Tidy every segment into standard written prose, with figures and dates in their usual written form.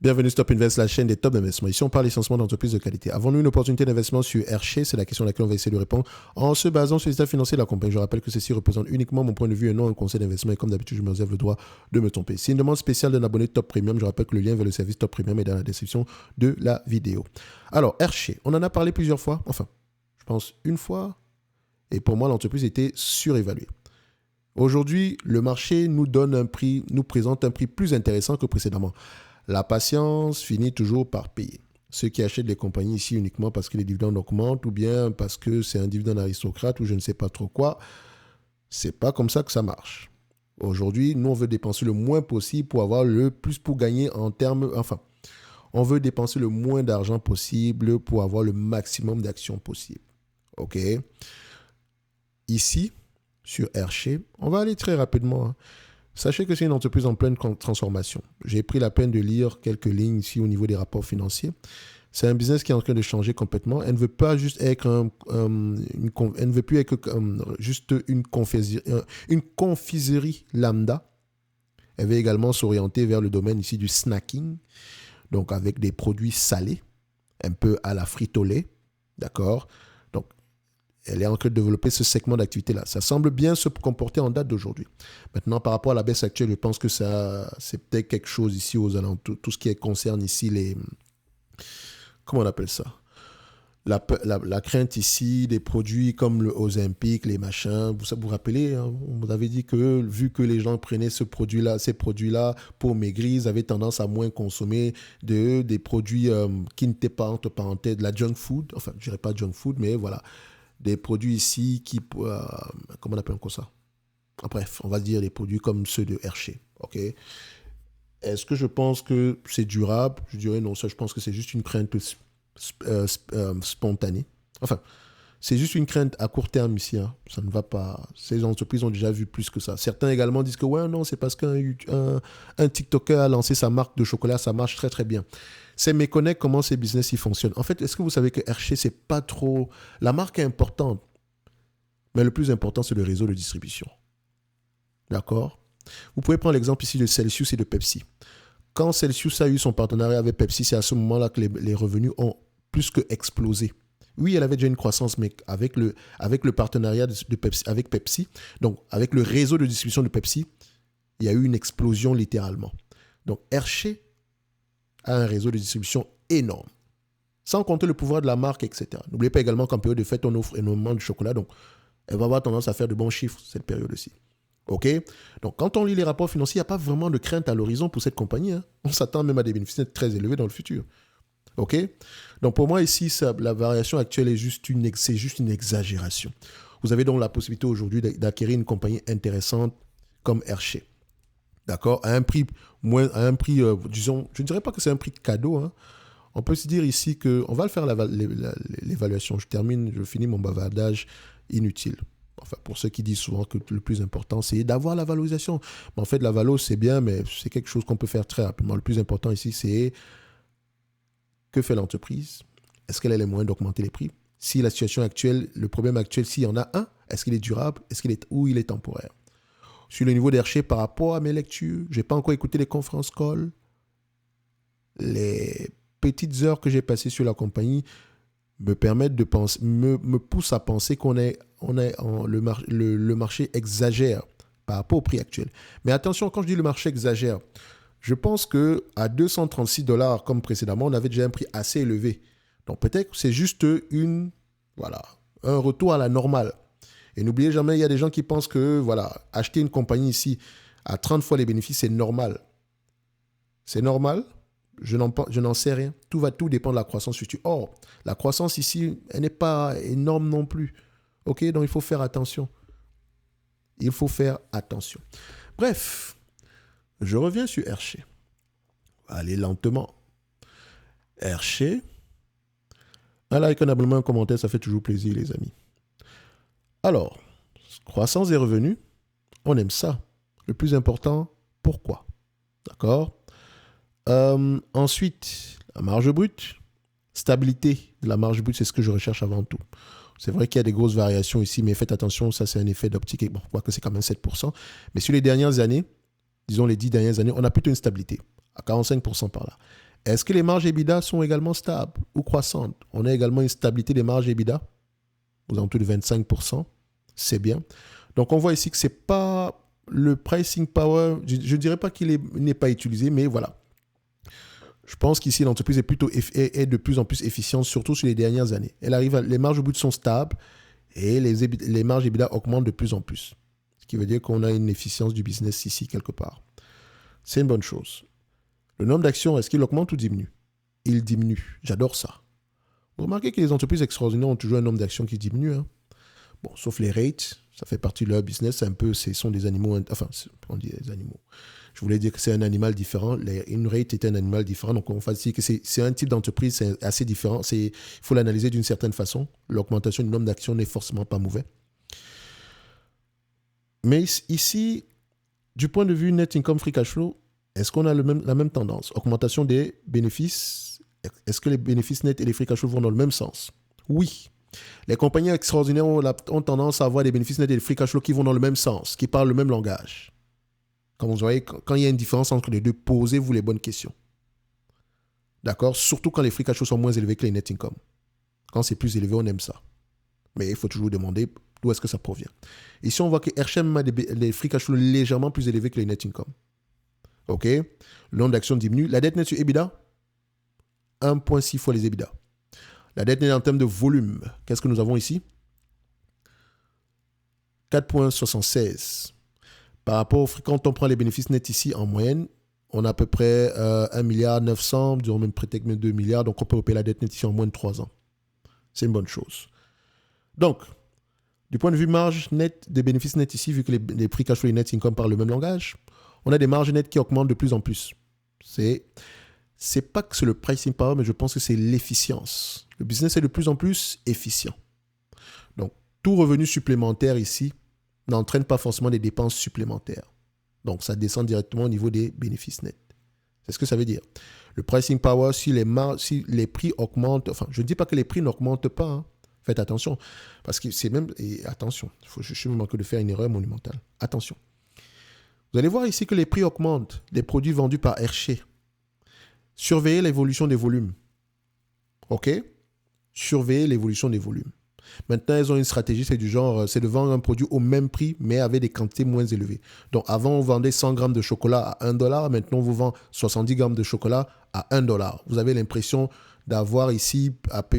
Bienvenue Stop Invest, la chaîne des top d'investissement. Ici, on parle essentiellement d'entreprises de qualité. Avons-nous une opportunité d'investissement sur Hershey? C'est la question à laquelle on va essayer de répondre en se basant sur les états financiers de la compagnie. Je rappelle que ceci représente uniquement mon point de vue et non un conseil d'investissement. Et comme d'habitude, je me réserve le droit de me tromper. C'est une demande spéciale d'un abonné Top Premium. Je rappelle que le lien vers le service Top Premium est dans la description de la vidéo. Alors, Hershey, on en a parlé plusieurs fois. Enfin, je pense une fois. Et pour moi, l'entreprise était surévaluée. Aujourd'hui, le marché nous présente un prix plus intéressant que précédemment. La patience finit toujours par payer. Ceux qui achètent les compagnies ici uniquement parce que les dividendes augmentent ou bien parce que c'est un dividende aristocrate ou je ne sais pas trop quoi, c'est pas comme ça que ça marche. Aujourd'hui, nous, on veut dépenser le moins possible pour avoir le plus pour gagner en termes... Enfin, on veut dépenser le moins d'argent possible pour avoir le maximum d'actions possible. OK? Ici, sur Hershey, on va aller très rapidement. Sachez que c'est une entreprise en pleine transformation. J'ai pris la peine de lire quelques lignes ici au niveau des rapports financiers. C'est un business qui est en train de changer complètement. Elle ne veut pas juste être elle ne veut plus être juste une confiserie lambda. Elle veut également s'orienter vers le domaine ici du snacking, donc avec des produits salés, un peu à la frite-au-lait, d'accord? Donc, elle est en train de développer ce segment d'activité-là. Ça semble bien se comporter en date d'aujourd'hui. Maintenant, par rapport à la baisse actuelle, je pense que c'est peut-être quelque chose ici aux alentours. Tout ce qui concerne ici les... Comment on appelle ça? La crainte ici des produits comme le Ozempic, les machins. Vous rappelez, hein, on vous avait dit que vu que les gens prenaient ces produits-là pour maigrir, ils avaient tendance à moins consommer des produits qui n'étaient pas, entre parenthèses, de la junk food. Enfin, je ne dirais pas junk food, mais voilà. Des produits ici qui... comment on appelle encore ça? Bref, on va dire des produits comme ceux de Hershey. OK? Est-ce que je pense que c'est durable? Je dirais non, ça je pense que c'est juste une crainte spontanée. Enfin, c'est juste une crainte à court terme ici. Hein. Ça ne va pas. Ces entreprises ont déjà vu plus que ça. Certains également disent que ouais, non, c'est parce qu'un TikToker a lancé sa marque de chocolat, ça marche très très bien. C'est méconnaître comment ces business y fonctionnent. En fait, est-ce que vous savez que Hershey, c'est pas trop... La marque est importante, mais le plus important, c'est le réseau de distribution. D'accord? Vous pouvez prendre l'exemple ici de Celsius et de Pepsi. Quand Celsius a eu son partenariat avec Pepsi, c'est à ce moment-là que les revenus ont plus que explosé. Oui, elle avait déjà une croissance, mais avec le partenariat de Pepsi, avec Pepsi, donc avec le réseau de distribution de Pepsi, il y a eu une explosion littéralement. Donc Hershey a un réseau de distribution énorme. Sans compter le pouvoir de la marque, etc. N'oubliez pas également qu'en période de fête, on offre énormément de chocolat. Donc, elle va avoir tendance à faire de bons chiffres cette période-ci. OK? Donc, quand on lit les rapports financiers, il n'y a pas vraiment de crainte à l'horizon pour cette compagnie. Hein. On s'attend même à des bénéfices très élevés dans le futur. OK? Donc, pour moi, ici, la variation actuelle est juste une exagération. Vous avez donc la possibilité aujourd'hui d'acquérir une compagnie intéressante comme Hershey. D'accord? À un prix, disons, je ne dirais pas que c'est un prix cadeau. Hein. On peut se dire ici qu'on va le faire l'évaluation. Je finis mon bavardage inutile. Enfin, pour ceux qui disent souvent que le plus important, c'est d'avoir la valorisation. Mais en fait, la valo, c'est bien, mais c'est quelque chose qu'on peut faire très rapidement. Le plus important ici, c'est que fait l'entreprise? Est-ce qu'elle a les moyens d'augmenter les prix? Si la situation actuelle, le problème actuel, s'il y en a un, est-ce qu'il est durable? Ou il est temporaire? Sur le niveau d'Hershey, par rapport à mes lectures, je n'ai pas encore écouté les conférences call. Les petites heures que j'ai passées sur la compagnie me permettent de penser, me poussent à penser le marché exagère par rapport au prix actuel. Mais attention, quand je dis le marché exagère, je pense qu'à $236 comme précédemment, on avait déjà un prix assez élevé. Donc peut-être que c'est juste un retour à la normale. Et n'oubliez jamais, il y a des gens qui pensent que acheter une compagnie ici à 30 fois les bénéfices, c'est normal. C'est normal? Je n'en sais rien. Tout dépend de la croissance future. Or, la croissance ici, elle n'est pas énorme non plus. OK? Donc, il faut faire attention. Bref, je reviens sur Hershey. Allez lentement. Hershey. Un like, un abonnement, un commentaire, ça fait toujours plaisir, les amis. Alors, croissance des revenus, on aime ça. Le plus important, pourquoi? D'accord? Ensuite, la marge brute. Stabilité de la marge brute, c'est ce que je recherche avant tout. C'est vrai qu'il y a des grosses variations ici, mais faites attention, ça c'est un effet d'optique. Bon, quoique c'est quand même 7%. Mais sur les dernières années, disons les 10 dernières années, on a plutôt une stabilité, à 45% par là. Est-ce que les marges EBITDA sont également stables ou croissantes? On a également une stabilité des marges EBITDA aux alentours de 25%. C'est bien. Donc, on voit ici que ce n'est pas le pricing power. Je ne dirais pas qu'il n'est pas utilisé, mais voilà. Je pense qu'ici, l'entreprise est de plus en plus efficiente, surtout sur les dernières années. Les marges brutes sont stables et les marges EBITDA augmentent de plus en plus. Ce qui veut dire qu'on a une efficience du business ici, quelque part. C'est une bonne chose. Le nombre d'actions, est-ce qu'il augmente ou diminue? Il diminue. J'adore ça. Vous remarquez que les entreprises extraordinaires ont toujours un nombre d'actions qui diminue. Hein? Bon, sauf les rates, ça fait partie de leur business. Ce sont des animaux. Enfin, on dit des animaux. Je voulais dire que c'est un animal différent. Une rate est un animal différent. Donc, on va dire que c'est un type d'entreprise, c'est assez différent. Il faut l'analyser d'une certaine façon. L'augmentation du nombre d'actions n'est forcément pas mauvais. Mais ici, du point de vue net income free cash flow, est-ce qu'on a la même tendance? Augmentation des bénéfices. Est-ce que les bénéfices nets et les free cash flow vont dans le même sens? Oui. Les compagnies extraordinaires ont tendance à avoir des bénéfices nets et des free cash flow qui vont dans le même sens, qui parlent le même langage. Comme vous voyez, quand il y a une différence entre les deux, posez-vous les bonnes questions. D'accord? Surtout quand les free cash flow sont moins élevés que les net income. Quand c'est plus élevé, on aime ça. Mais il faut toujours demander d'où est-ce que ça provient. Ici, on voit que Herchem a des free cash flow légèrement plus élevés que les net income. OK? Le nombre d'actions diminue. La dette nette sur EBITDA, 1,6 fois les EBITDA. La dette nette en termes de volume, qu'est-ce que nous avons ici? 4,76. Par rapport quand on prend les bénéfices nets ici en moyenne, on a à peu près 1,9 milliard, disons même peut-être 2 milliards, donc on peut repayer la dette nette ici en moins de 3 ans. C'est une bonne chose. Donc, du point de vue marge nette des bénéfices nets ici, vu que les prix cash flow et net income parlent le même langage, on a des marges nettes qui augmentent de plus en plus. C'est pas que c'est le pricing power, mais je pense que c'est l'efficience. Le business est de plus en plus efficient. Donc, tout revenu supplémentaire ici n'entraîne pas forcément des dépenses supplémentaires. Donc, ça descend directement au niveau des bénéfices nets. C'est ce que ça veut dire. Le pricing power, si les prix augmentent, enfin, je ne dis pas que les prix n'augmentent pas, hein. Faites attention. Parce que c'est même... Et attention, je suis manqué de faire une erreur monumentale. Attention. Vous allez voir ici que les prix augmentent des produits vendus par Hershey. Surveillez l'évolution des volumes. OK? Surveillez l'évolution des volumes. Maintenant, ils ont une stratégie, c'est du genre, c'est de vendre un produit au même prix, mais avec des quantités moins élevées. Donc, avant, on vendait 100 grammes de chocolat à 1 $. Maintenant, on vous vend 70 grammes de chocolat à 1 $. Vous avez l'impression d'avoir ici,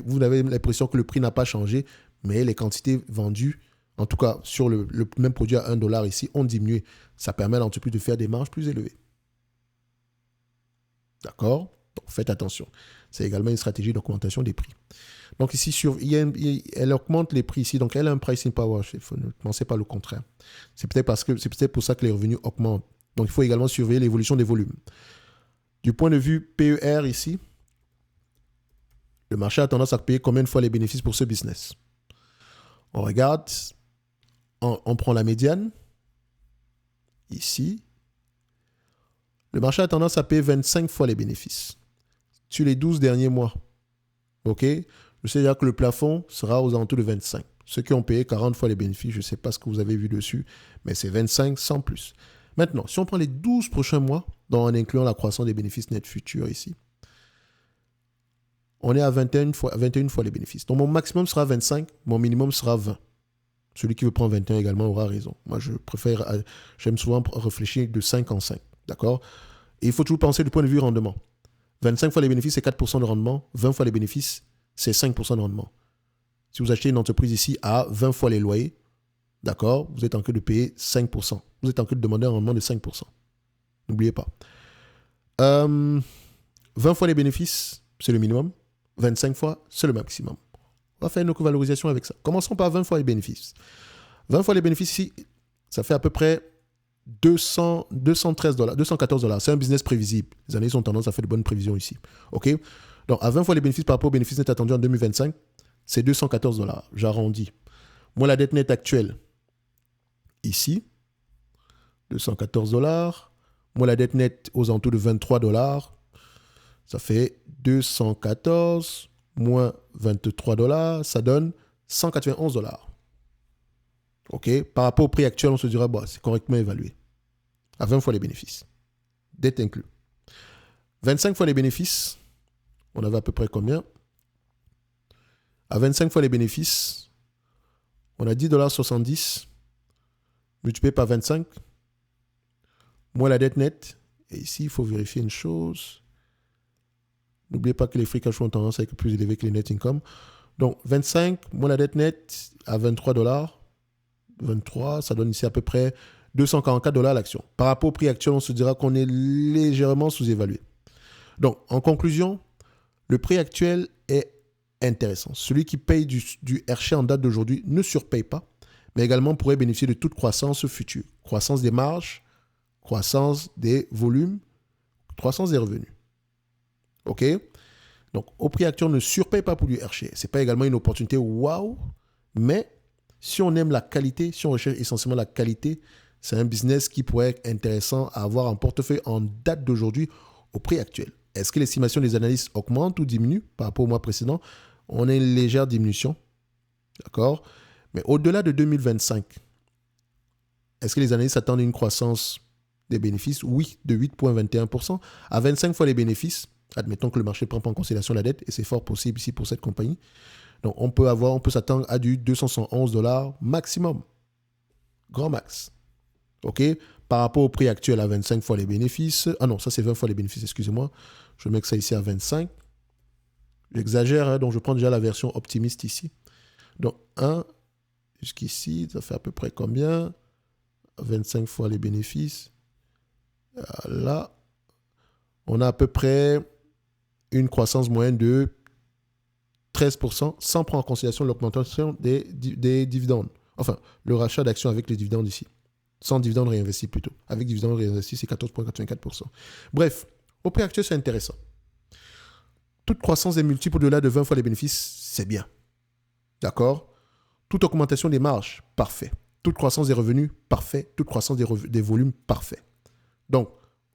vous avez l'impression que le prix n'a pas changé, mais les quantités vendues, en tout cas sur le même produit à 1 $ ici, ont diminué. Ça permet à l'entreprise de faire des marges plus élevées. D'accord? Donc, faites attention. C'est également une stratégie d'augmentation des prix. Donc, ici, elle augmente les prix ici. Donc, elle a un pricing power. Ne pensez pas le contraire. C'est peut-être pour ça que les revenus augmentent. Donc, il faut également surveiller l'évolution des volumes. Du point de vue PER ici, le marché a tendance à payer combien de fois les bénéfices pour ce business? On regarde, on prend la médiane. Ici, le marché a tendance à payer 25 fois les bénéfices sur les 12 derniers mois. OK? Je sais déjà que le plafond sera aux alentours de 25. Ceux qui ont payé 40 fois les bénéfices, je ne sais pas ce que vous avez vu dessus, mais c'est 25 sans plus. Maintenant, si on prend les 12 prochains mois, en incluant la croissance des bénéfices nets futurs ici, on est à 21 fois les bénéfices. Donc mon maximum sera 25, mon minimum sera 20. Celui qui veut prendre 21 également aura raison. Moi, j'aime souvent réfléchir de 5 en 5. D'accord? Et il faut toujours penser du point de vue rendement. 25 fois les bénéfices, c'est 4% de rendement. 20 fois les bénéfices, c'est 5% de rendement. Si vous achetez une entreprise ici à 20 fois les loyers, d'accord, vous êtes en train de payer 5%. Vous êtes en train de demander un rendement de 5%. N'oubliez pas. 20 fois les bénéfices, c'est le minimum. 25 fois, c'est le maximum. On va faire une valorisation avec ça. Commençons par 20 fois les bénéfices. 20 fois les bénéfices ici, ça fait à peu près 213 $, 214 $. C'est un business prévisible. Les analystes ont tendance à faire de bonnes prévisions ici. OK? Donc, à 20 fois les bénéfices par rapport aux bénéfices nets attendus en 2025, c'est 214 $. J'arrondis. Moi, la dette nette actuelle, ici, 214 $. Moi, la dette nette aux alentours de 23 $, ça fait 214 moins 23 $, ça donne 191 $. OK? Par rapport au prix actuel, on se dira, c'est correctement évalué. À 20 fois les bénéfices. Dette inclus. 25 fois les bénéfices, on avait à peu près combien? À 25 fois les bénéfices, on a 10,70 $ multiplié par 25, moins la dette nette. Et ici, il faut vérifier une chose. N'oubliez pas que les free cash flow ont tendance à être plus élevés que les net income. Donc, 25 moins la dette nette à 23 $. 23, ça donne ici à peu près 244 $ l'action. Par rapport au prix actuel, on se dira qu'on est légèrement sous-évalué. Donc, en conclusion, le prix actuel est intéressant. Celui qui paye du RC en date d'aujourd'hui ne surpaye pas, mais également pourrait bénéficier de toute croissance future. Croissance des marges, croissance des volumes, croissance des revenus. OK? Donc, au prix actuel, on ne surpaye pas pour du RC. Ce n'est pas également une opportunité waouh, mais si on aime la qualité, si on recherche essentiellement la qualité, c'est un business qui pourrait être intéressant à avoir en portefeuille en date d'aujourd'hui au prix actuel. Est-ce que l'estimation des analystes augmente ou diminue par rapport au mois précédent? On a une légère diminution. D'accord? Mais au-delà de 2025, est-ce que les analystes attendent une croissance des bénéfices? Oui, de 8,21%. À 25 fois les bénéfices, admettons que le marché ne prend pas en considération la dette, et c'est fort possible ici pour cette compagnie. Donc, on peut s'attendre à du 271 $ maximum. Grand max. OK? Par rapport au prix actuel à 25 fois les bénéfices. Ah non, ça c'est 20 fois les bénéfices, excusez-moi. Je vais mettre ça ici à 25. J'exagère, hein, donc je prends déjà la version optimiste ici. Donc, 1 jusqu'ici, ça fait à peu près combien? 25 fois les bénéfices. Là, on a à peu près une croissance moyenne de 13% sans prendre en considération l'augmentation des dividendes. Enfin, le rachat d'actions avec les dividendes ici. Sans dividendes réinvestis plutôt. Avec dividendes réinvestis, c'est 14,84%. Bref, au prix actuel, c'est intéressant. Toute croissance des multiples au-delà de 20 fois les bénéfices, c'est bien. D'accord? Toute augmentation des marges, parfait. Toute croissance des revenus, parfait. Toute croissance des volumes, parfait. Donc,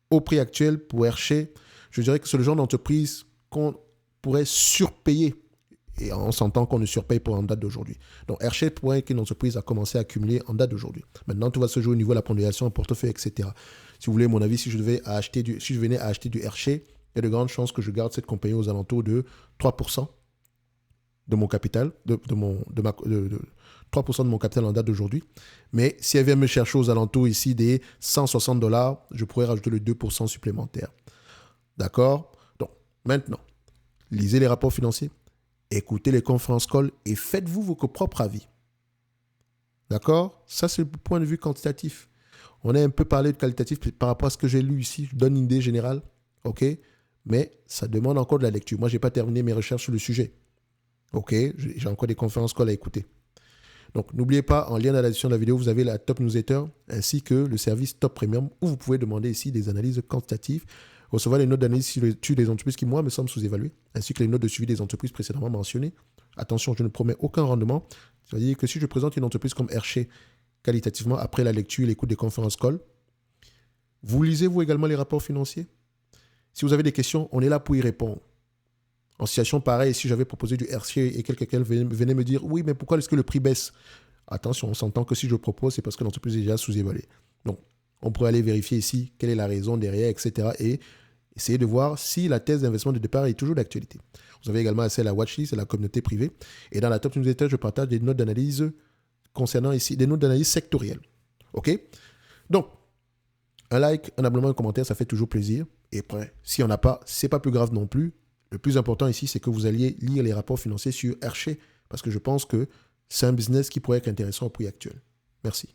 au prix actuel, pour Hershey, je dirais que c'est le genre d'entreprise qu'on pourrait surpayer. Et on s'entend qu'on ne surpaye pas en date d'aujourd'hui. Donc, Hershey pourrait être une entreprise à commencer à accumuler en date d'aujourd'hui. Maintenant, tout va se jouer au niveau de la pondération en portefeuille, etc. Si vous voulez mon avis, si je venais à acheter du Hershey, il y a de grandes chances que je garde cette compagnie aux alentours de 3% de mon capital, 3% de mon capital en date d'aujourd'hui. Mais si elle vient me chercher aux alentours ici des 160 $, je pourrais rajouter le 2% supplémentaire. D'accord? Donc, maintenant, lisez les rapports financiers, écoutez les conférences calls et faites-vous vos propres avis. D'accord? Ça, c'est le point de vue quantitatif. On a un peu parlé de qualitatif par rapport à ce que j'ai lu ici. Je donne une idée générale. OK? Mais ça demande encore de la lecture. Moi, je n'ai pas terminé mes recherches sur le sujet. OK? J'ai encore des conférences calls à écouter. Donc, n'oubliez pas, en lien dans la description de la vidéo, vous avez la Top Newsletter ainsi que le service Top Premium où vous pouvez demander ici des analyses quantitatives, recevoir les notes d'analyse sur les entreprises qui, moi, me semblent sous-évaluées, ainsi que les notes de suivi des entreprises précédemment mentionnées. Attention, je ne promets aucun rendement. C'est-à-dire que si je présente une entreprise comme Hershey qualitativement après la lecture et l'écoute des conférences calls, vous lisez vous également les rapports financiers. Si vous avez des questions, on est là pour y répondre. En situation pareille, si j'avais proposé du Hershey et quelqu'un venait me dire « Oui, mais pourquoi est-ce que le prix baisse ?» Attention, on s'entend que si je propose, c'est parce que l'entreprise est déjà sous-évaluée. Donc, on pourrait aller vérifier ici quelle est la raison derrière, etc. et essayer de voir si la thèse d'investissement de départ est toujours d'actualité. Vous avez également accès à la watchlist et à la communauté privée. Et dans la Top Newsletter, je partage des notes d'analyse concernant ici, des notes d'analyse sectorielles. OK? Donc, un like, un abonnement, un commentaire, ça fait toujours plaisir. Et après, si on n'a pas, c'est pas plus grave non plus. Le plus important ici, c'est que vous alliez lire les rapports financiers sur Hershey parce que je pense que c'est un business qui pourrait être intéressant au prix actuel. Merci.